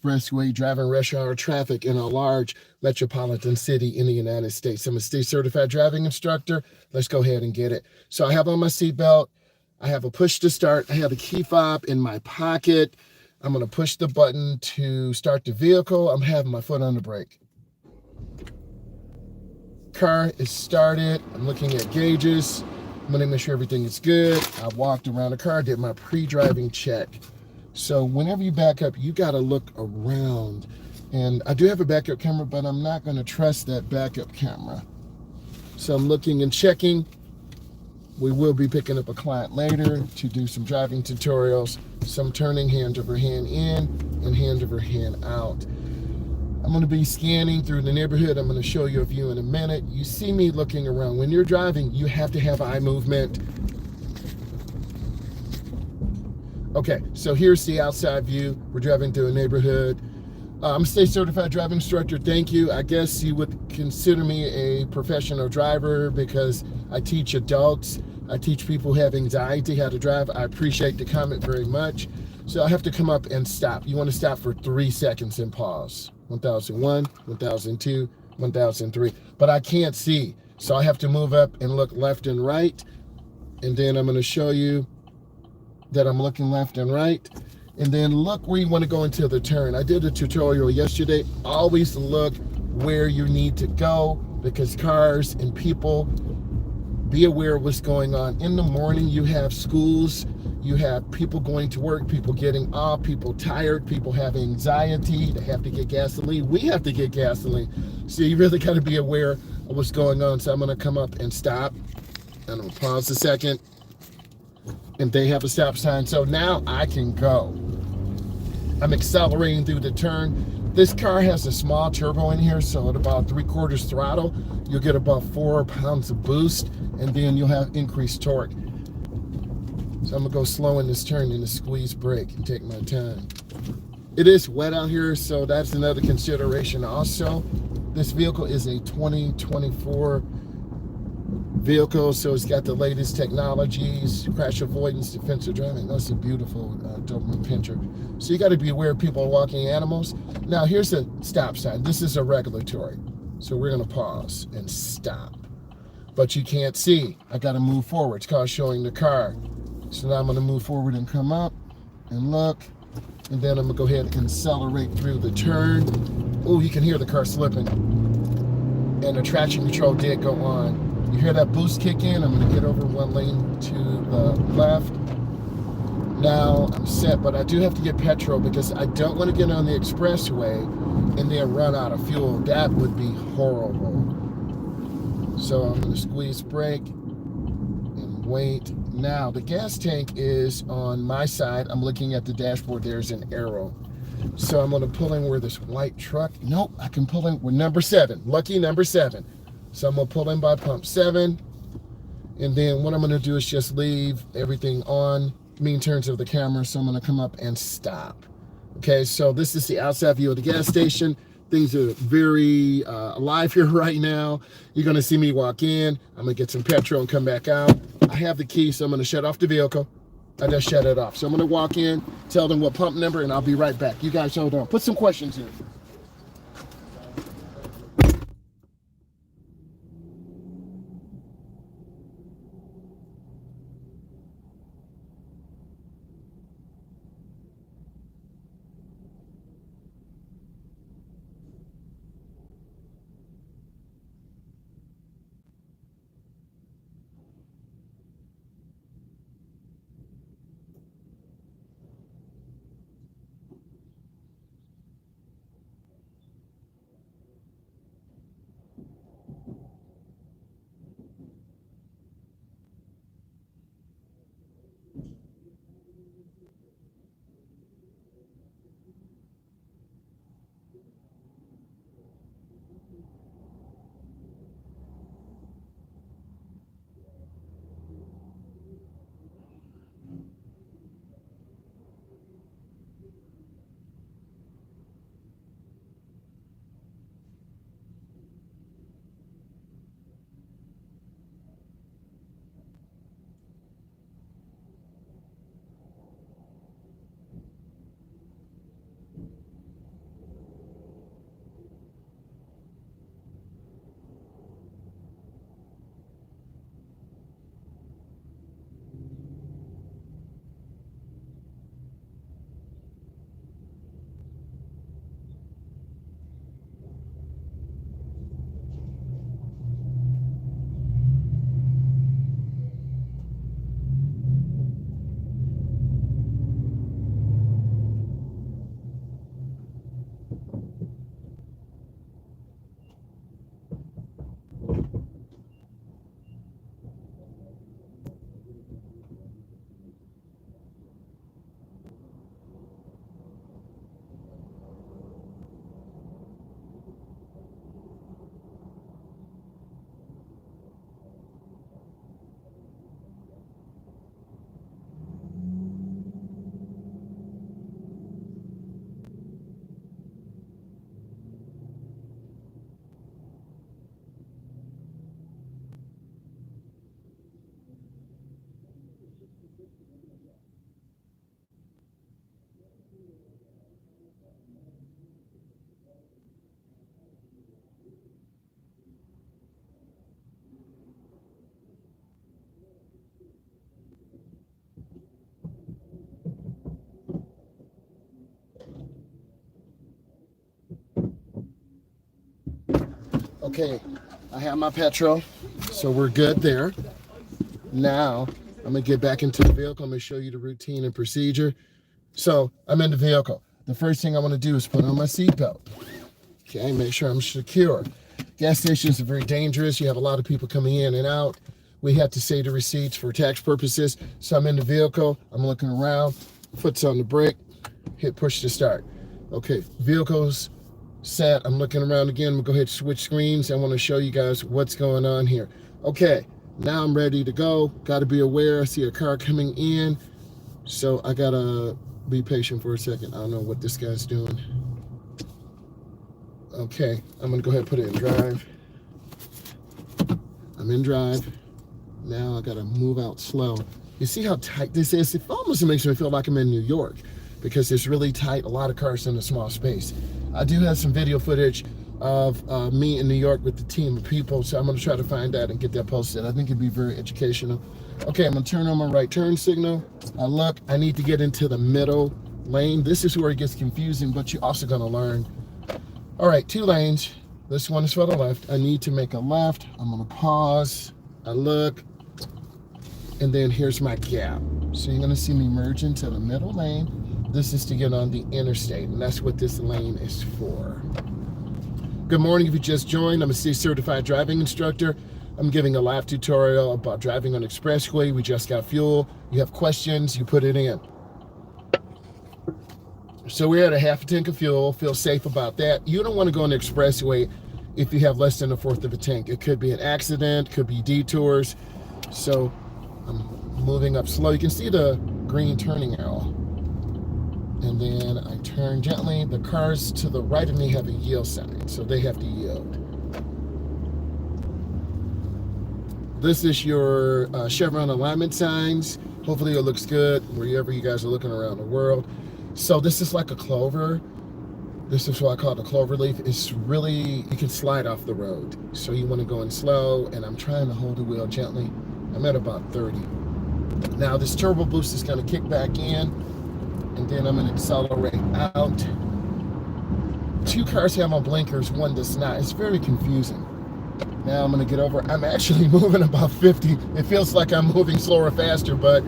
expressway driving rush hour traffic in a large metropolitan city in the United States. I'm a state certified driving instructor. Let's go ahead and get it. So I have on my seatbelt. I have a push to start. I have a key fob in my pocket. I'm going to push the button to start the vehicle. I'm having my foot on the brake. Car is started. I'm looking at gauges. I'm going to make sure everything is good. I walked around the car, did my pre-driving check. So whenever you back up, you got to look around. And I do have a backup camera, but I'm not going to trust that backup camera. So I'm looking and checking. We will be picking up a client later to do some driving tutorials, some turning hand over hand in and hand over hand out. I'm going to be scanning through the neighborhood. I'm going to show you a view in a minute. You see me looking around. When you're driving, you have to have eye movement. Okay, so here's the outside view. We're driving through a neighborhood. I'm a state certified driving instructor. Thank you. I guess you would consider me a professional driver because I teach adults. I teach people who have anxiety how to drive. I appreciate the comment very much. So I have to come up and stop. You want to stop for 3 seconds and pause. 1001, 1002, 1003. But I can't see. So I have to move up and look left and right. And then I'm going to show you that I'm looking left and right. And then look where you want to go into the turn. I did a tutorial yesterday. Always look where you need to go because cars and people, be aware of what's going on. In the morning, you have schools, you have people going to work, people getting off, people tired, people have anxiety, they have to get gasoline. We have to get gasoline. So you really got to be aware of what's going on. So I'm going to come up and stop. And I'm going to pause a second. And they have a stop sign. So now I can go. I'm accelerating through the turn. This car has a small turbo in here, so at about 3/4 throttle, you'll get about 4 pounds of boost, and then you'll have increased torque. So I'm gonna go slow in this turn and squeeze brake and take my time. It is wet out here, so that's another consideration also. This vehicle is a 2024 vehicle, so it's got the latest technologies, crash avoidance, defensive driving. That's a beautiful Doberman Pinscher. So you got to be aware of people walking animals. Now here's the stop sign. This is a regulatory, so we're going to pause and stop. But you can't see. I got to move forward. It's called showing the car. So now I'm going to move forward and come up and look, and then I'm going to go ahead and accelerate through the turn. Oh, you can hear the car slipping, and the traction control did go on. You hear that boost kick in? I'm going to get over one lane to the left. Now I'm set, but I do have to get petrol because I don't want to get on the expressway and then run out of fuel. That would be horrible. So I'm going to squeeze brake and wait. Now the gas tank is on my side. I'm looking at the dashboard. There's an arrow. So I'm going to pull in where this white truck. Nope, I can pull in where number 7. Lucky number 7. So I'm going to pull in by pump 7. And then what I'm going to do is just leave everything on, in terms of the camera. So I'm going to come up and stop. Okay, so this is the outside view of the gas station. Things are very alive here right now. You're going to see me walk in. I'm going to get some petrol and come back out. I have the key, so I'm going to shut off the vehicle. I just shut it off. So I'm going to walk in, tell them what pump number, and I'll be right back. You guys hold on. Put some questions in. Okay, I have my petrol, so we're good there. Now, I'm gonna get back into the vehicle. I'm gonna show you the routine and procedure. So, I'm in the vehicle. The first thing I wanna do is put on my seatbelt. Okay, make sure I'm secure. Gas stations are very dangerous. You have a lot of people coming in and out. We have to say the receipts for tax purposes. So I'm in the vehicle, I'm looking around, foot's on the brake, hit push to start. Okay, vehicle's set. I'm looking around again. I'm gonna go ahead and switch screens. I wanna show you guys what's going on here. Okay, now I'm ready to go. Gotta be aware, I see a car coming in. So I gotta be patient for a second. I don't know what this guy's doing. Okay, I'm gonna go ahead and put it in drive. I'm in drive. Now I gotta move out slow. You see how tight this is? It almost makes me feel like I'm in New York because it's really tight, a lot of cars in a small space. I do have some video footage of me in New York with the team of people, so I'm gonna try to find that and get that posted. I think it'd be very educational. Okay, I'm gonna turn on my right turn signal. Look, I need to get into the middle lane. This is where it gets confusing, but you're also gonna learn. All right, 2 lanes. This one is for the left. I need to make a left. I'm gonna pause. I look, and then here's my gap. So you're gonna see me merge into the middle lane. This is to get on the interstate, and that's what this lane is for. Good morning, if you just joined. I'm a state certified driving instructor. I'm giving a live tutorial about driving on expressway. We just got fuel. You have questions, you put it in. So we're at a half a tank of fuel. Feel safe about that. You don't want to go on the expressway if you have less than a fourth of a tank. It could be an accident, could be detours. So I'm moving up slow. You can see the green turning arrow. And then I turn gently. The cars to the right of me have a yield sign, so they have to yield. This is your Chevron alignment signs. Hopefully it looks good wherever you guys are looking around the world. So this is like a clover. This is what I call the clover leaf. It's really, you can slide off the road. So you want to go in slow, and I'm trying to hold the wheel gently. I'm at about 30. Now this turbo boost is going to kick back in, and then I'm going to accelerate out. 2 cars have on blinkers, 1 does not. It's very confusing. Now I'm going to get over. I'm actually moving about 50. It feels like I'm moving slower or faster, but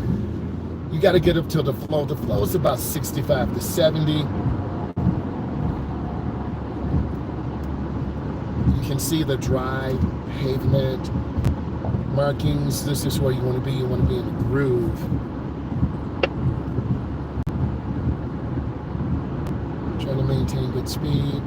you got to get up to the flow. The flow is about 65 to 70. You can see the dry pavement markings. This is where you want to be. You want to be in the groove. Trying to maintain good speed.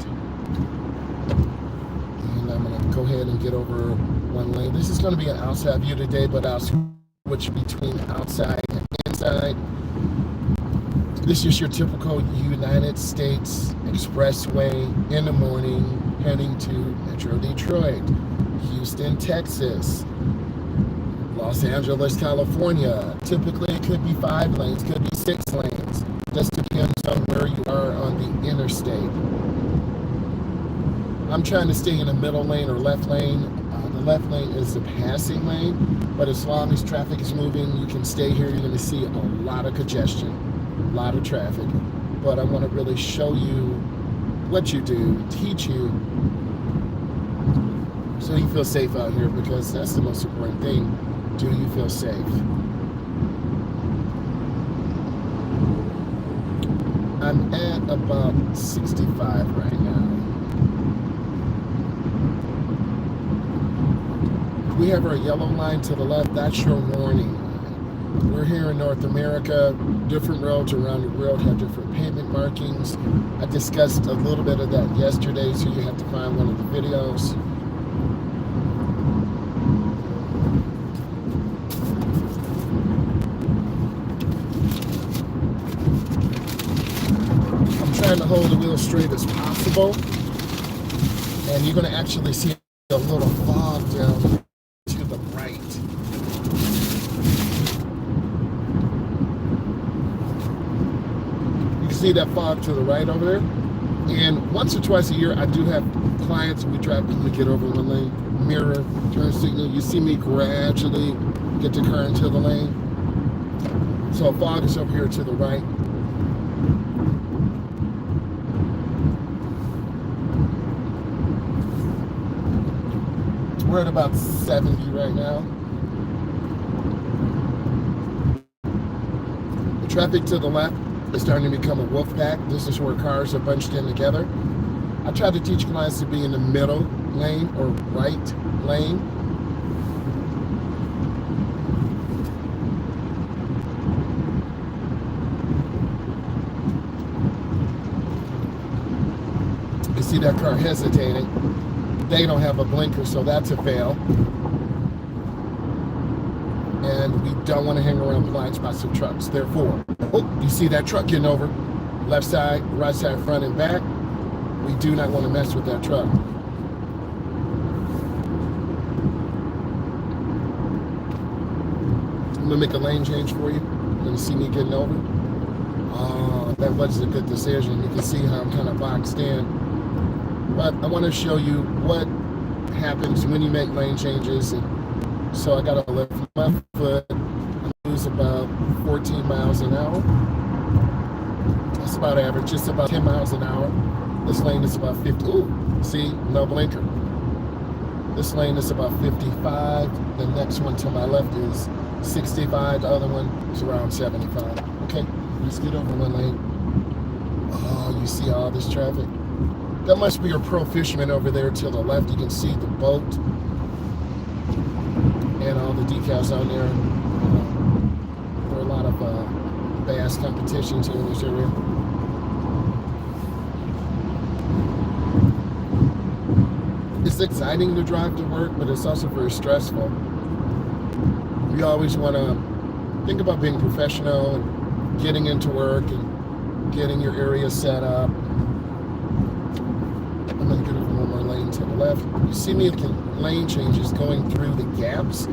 And I'm going to go ahead and get over 1 lane. This is going to be an outside view today, but I'll switch between outside and inside. This is your typical United States expressway in the morning heading to Metro Detroit, Houston, Texas, Los Angeles, California. Typically it could be 5 lanes, could be 6 lanes. Just depends on where you are on the interstate. I'm trying to stay in the middle lane or left lane. The left lane is the passing lane, but as long as traffic is moving, you can stay here. You're going to see a lot of congestion, a lot of traffic. But I want to really show you what you do, teach you, so you feel safe out here, because that's the most important thing. Do you feel safe? I'm at about 65 right now. We have our yellow line to the left. That's your warning line. We're here in North America. Different roads around the world have different pavement markings. I discussed a little bit of that yesterday, so you have to find one of the videos. I'm trying to hold the wheel straight as possible. And you're going to actually see a little fog down to the right. You can see that fog to the right over there. And once or twice a year, I do have clients, we try to get over 1 lane, mirror, turn signal. You see me gradually get the car into the lane. So fog is over here to the right. We're at about 70 right now. The traffic to the left is starting to become a wolf pack. This is where cars are bunched in together. I try to teach clients to be in the middle lane or right lane. You see that car hesitating. They don't have a blinker, so that's a fail. And we don't want to hang around blind spots of trucks. Therefore, oh, you see that truck getting over. Left side, right side, front and back. We do not want to mess with that truck. I'm gonna make a lane change for you. You're gonna see me getting over. Oh, that was a good decision. You can see how I'm kind of boxed in. But I want to show you what happens when you make lane changes. And so I gotta lift my foot. I lose about 14 miles an hour. That's about average, just about 10 miles an hour. This lane is about 50. Ooh, see, no blinker. This lane is about 55. The next one to my left is 65. The other one is around 75. Okay, let's get over one lane. Oh, you see all this traffic? That must be your pro fisherman over there to the left. You can see the boat and all the decals on there. There are a lot of bass competitions here in this area. It's exciting to drive to work, but it's also very stressful. You always want to think about being professional and getting into work and getting your area set up. I'm going to get over one more lane to the left. You see me making lane changes going through the gaps,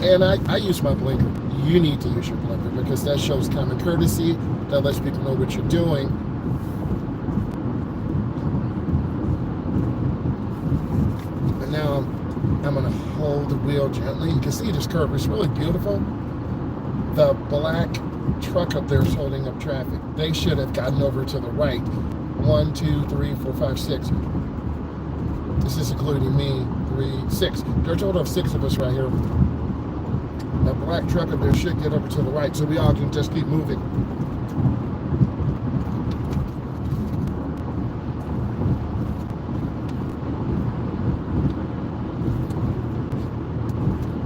and I use my blinker. You need to use your blinker because that shows common courtesy. That lets people know what you're doing. And now I'm going to hold the wheel gently. You can see this curve is really beautiful. The black truck up there is holding up traffic. They should have gotten over to the right. 1, 2, 3, 4, 5, 6. This is including me. 3, 6. There's a total of 6 of us right here. That black truck up there should get over to the right, so we all can just keep moving.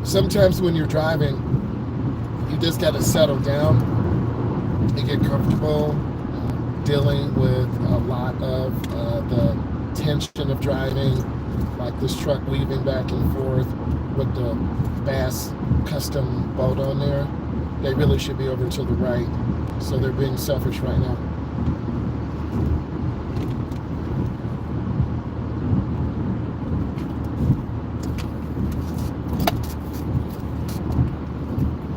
Sometimes when you're driving, you just got to settle down and get comfortable dealing with a lot of the tension of driving, like this truck weaving back and forth with the Bass custom boat on there. They really should be over to the right, so they're being selfish right now.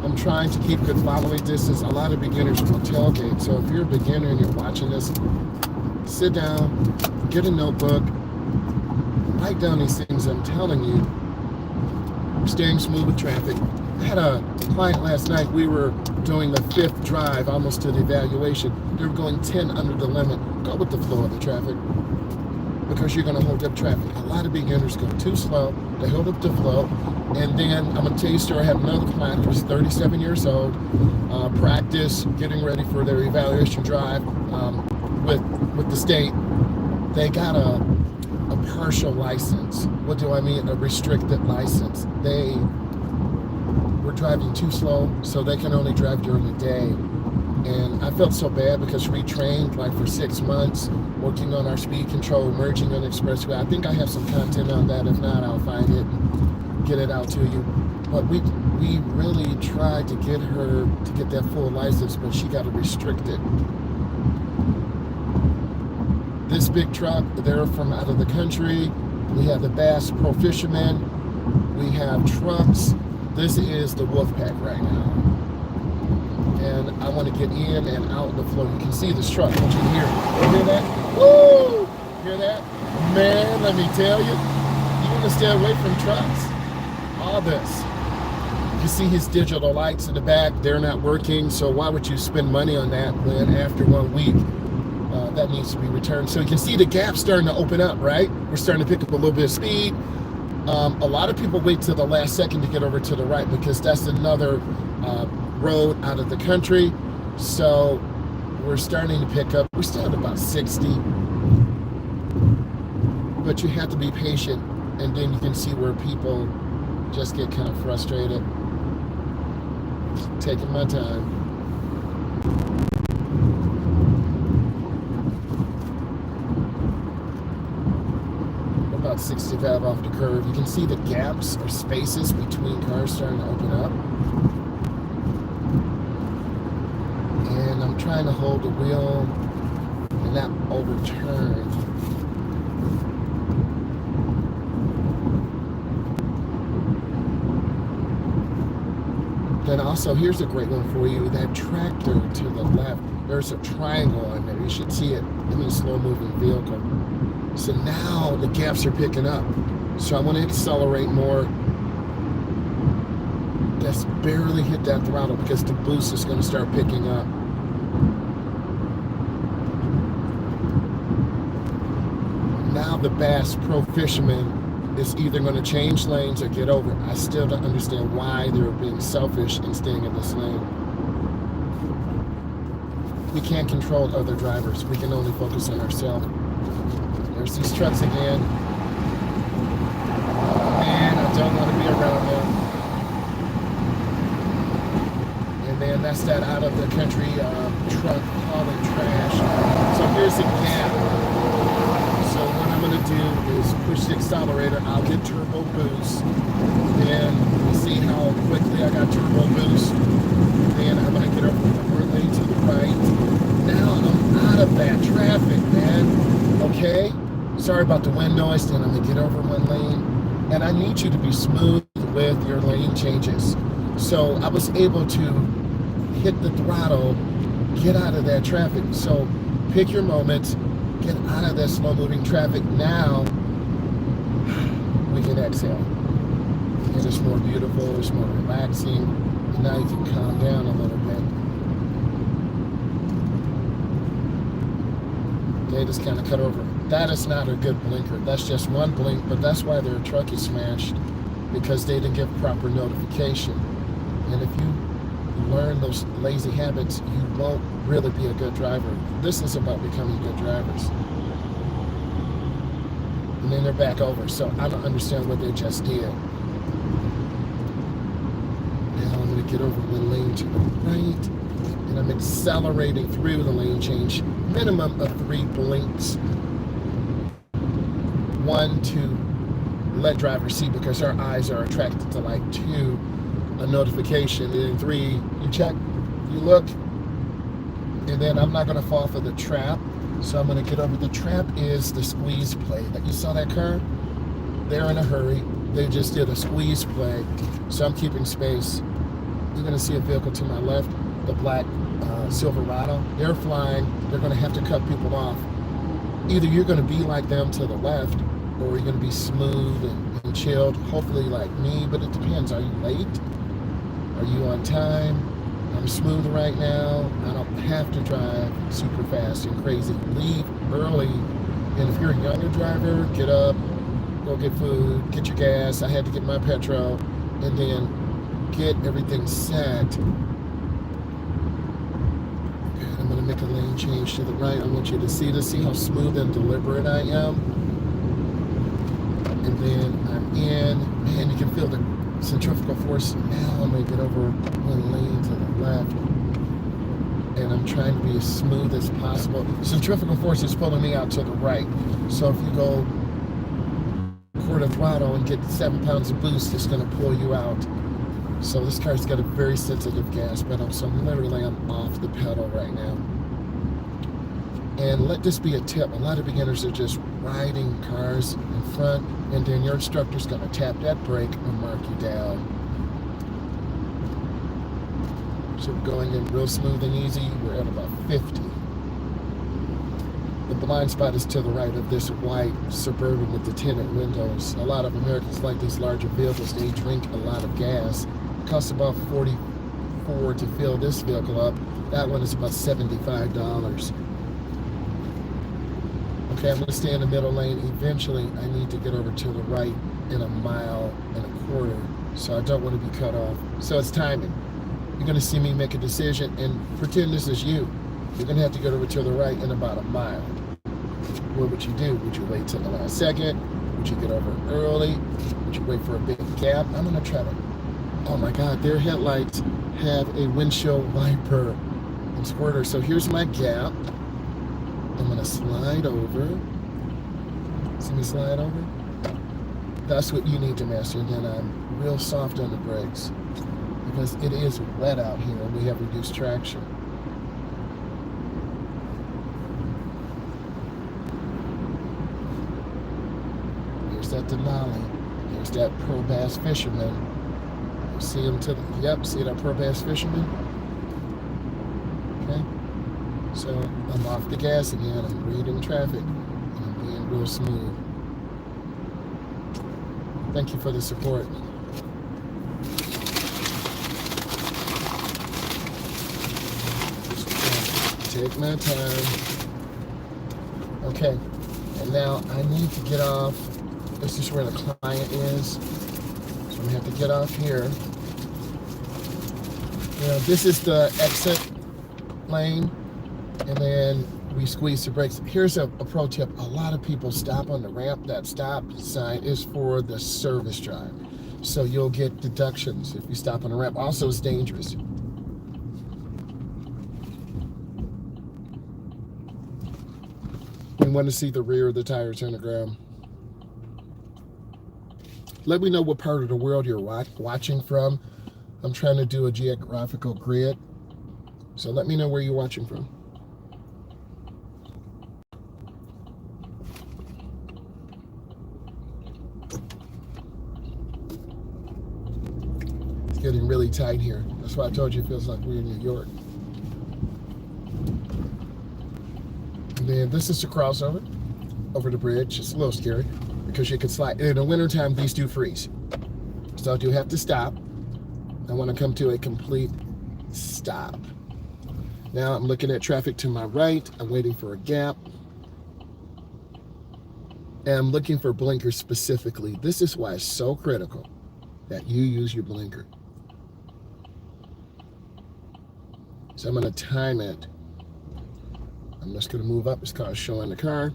I'm trying to keep good following distance. A lot of beginners will tailgate, so if you're a beginner and you're watching this, sit down, get a notebook, write down these things I'm telling you. Staying smooth with traffic. I had a client last night. We were doing the 5th drive, almost to the evaluation. They were going 10 under the limit. Go with the flow of the traffic because you're going to hold up traffic. A lot of beginners go too slow. They hold up the flow. And then I'm going to tell you a story. I had another client who was 37 years old, practice, getting ready for their evaluation drive with the state. They got a partial license. What do I mean? A restricted license. They were driving too slow, so they can only drive during the day. And I felt so bad because we trained like for 6 months, working on our speed control, merging on the expressway. I think I have some content on that. If not, I'll find it and get it out to you. But we really tried to get her to get that full license, but she got it restricted. This big truck, they're from out of the country. We have the Bass Pro Fishermen. We have trucks. This is the wolf pack right now. And I want to get in and out the flow. You can see this truck. Don't you hear it? You hear that? Woo! Hear that? Man, let me tell you, you want to stay away from trucks. All this. You see his digital lights in the back. They're not working. So why would you spend money on that when after 1 week, that needs to be returned? So you can see the gap starting to open up, right? We're starting to pick up a little bit of speed. A lot of people wait till the last second to get over to the right because that's another road out of the country. So we're starting to pick up. We're still at about 60. But you have to be patient, and then you can see where people just get kind of frustrated. Taking my time. About 65 off the curve. You can see the gaps or spaces between cars starting to open up. And I'm trying to hold the wheel and not overturn. Then also, here's a great one for you. That tractor to the left, there's a triangle on there. You should see it. I mean, slow-moving vehicle. So now the gaps are picking up. So I want to accelerate more. Just barely hit that throttle because the boost is going to start picking up. Now the Bass Pro Fisherman is either going to change lanes or get over. I still don't understand why they're being selfish and staying in this lane. We can't control other drivers. We can only focus on ourselves. There's these trucks again. Man, I don't want to be around them. And then that's that out of the country truck hauling trash. So here's a gap. So what I'm going to do is push the accelerator. I'll get turbo boost. Then you see how quickly I got turbo boost. Then I'm going to get over the lane to the right. Now I'm out of that traffic, man. Okay? Sorry about the wind noise. Then I'm going to get over one lane. And I need you to be smooth with your lane changes. So I was able to hit the throttle, get out of that traffic. So pick your moments. Get out of that slow-moving traffic. Now we can exhale. And it's more beautiful, it's more relaxing. And now you can calm down a little bit. They just kind of cut over. That is not a good blinker. That's just one blink, but that's why their truck is smashed, because they didn't give proper notification. And if you learn those lazy habits, you won't really be a good driver. This is about becoming good drivers. And then they're back over, so I don't understand what they just did. Now I'm going to get over one lane to the right, and I'm accelerating through the lane change. Minimum of 3 blinks. 1 to let drivers see, because our eyes are attracted to light. 2, a notification. And then 3, you check, you look, and then I'm not going to fall for the trap. So I'm going to get over. The trap is the squeeze play. Like, you saw that car? They're in a hurry. They just did a squeeze play. So I'm keeping space. You're going to see a vehicle to my left, the black Silverado. They're flying. They're going to have to cut people off. Either you're going to be like them to the left, or you're going to be smooth and chilled, hopefully like me, but it depends. Are you late? Are you on time? I'm smooth right now. I don't have to drive super fast and crazy. Leave early. And if you're a younger driver, get up, go get food, get your gas. I had to get my petrol, and then get everything set. Okay, I'm going to make a lane change to the right. I want you to see this. See how smooth and deliberate I am. And then I'm in. Man, you can feel the centrifugal force. Now I'm going to get over one lane to the left, and I'm trying to be as smooth as possible. Centrifugal force is pulling me out to the right, so if you go quarter throttle and get 7 pounds of boost, it's going to pull you out. So this car's got a very sensitive gas pedal, so literally I'm off the pedal right now. And let this be a tip. A lot of beginners are just riding cars in front, and then your instructor's going to tap that brake and mark you down. So we're going in real smooth and easy. We're at about 50. The blind spot is to the right of this white Suburban with the tinted windows. A lot of Americans like these larger vehicles. They drink a lot of gas. It costs about $44 to fill this vehicle up. That one is about $75. Okay, I'm gonna stay in the middle lane. Eventually, I need to get over to the right in 1.25 miles, so I don't want to be cut off. So it's timing. You're gonna see me make a decision and pretend this is you. You're gonna have to get over to the right in about 1 mile. What would you do? Would you wait till the last second? Would you get over early? Would you wait for a big gap? I'm gonna try to, oh my God, their headlights have a windshield wiper and squirter. So here's my gap. I'm gonna slide over. See me slide over? That's what you need to master. And then I'm real soft on the brakes because it is wet out here and we have reduced traction. There's that Denali. There's that pearl bass fisherman. You see him to the, yep, see that pearl bass fisherman? Okay. So I'm off the gas again, I'm reading traffic, and I'm being real smooth. Thank you for the support. Just take my time. Okay, and now I need to get off. This is where the client is. So I'm gonna have to get off here. You know, this is the exit lane. And then we squeeze the brakes. Here's a pro tip. A lot of people stop on the ramp. That stop sign is for the service drive. So you'll get deductions if you stop on the ramp. Also, it's dangerous. We want to see the rear of the tires on the ground. Let me know what part of the world you're watching from. I'm trying to do a geographical grid. So let me know where you're watching from. Getting really tight here. That's why I told you it feels like we're in New York. And then this is the crossover over the bridge. It's a little scary because you can slide. In the wintertime, these do freeze. So I do have to stop. I want to come to a complete stop. Now I'm looking at traffic to my right. I'm waiting for a gap. And I'm looking for blinkers specifically. This is why it's so critical that you use your blinker. So I'm going to time it. I'm just going to move up. This car is showing the car.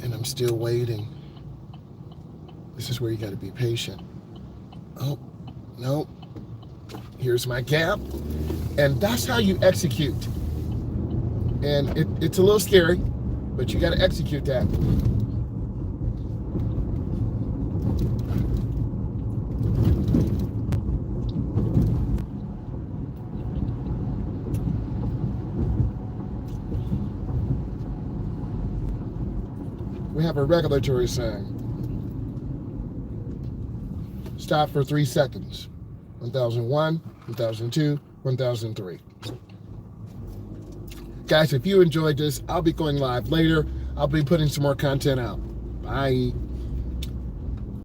And I'm still waiting. This is where you got to be patient. Oh, no. Here's my gap. And that's how you execute. And it's a little scary, but you got to execute that. We have a regulatory sign. Stop for 3 seconds. 1001, 1002, 1003. Guys, if you enjoyed this, I'll be going live later. I'll be putting some more content out. Bye.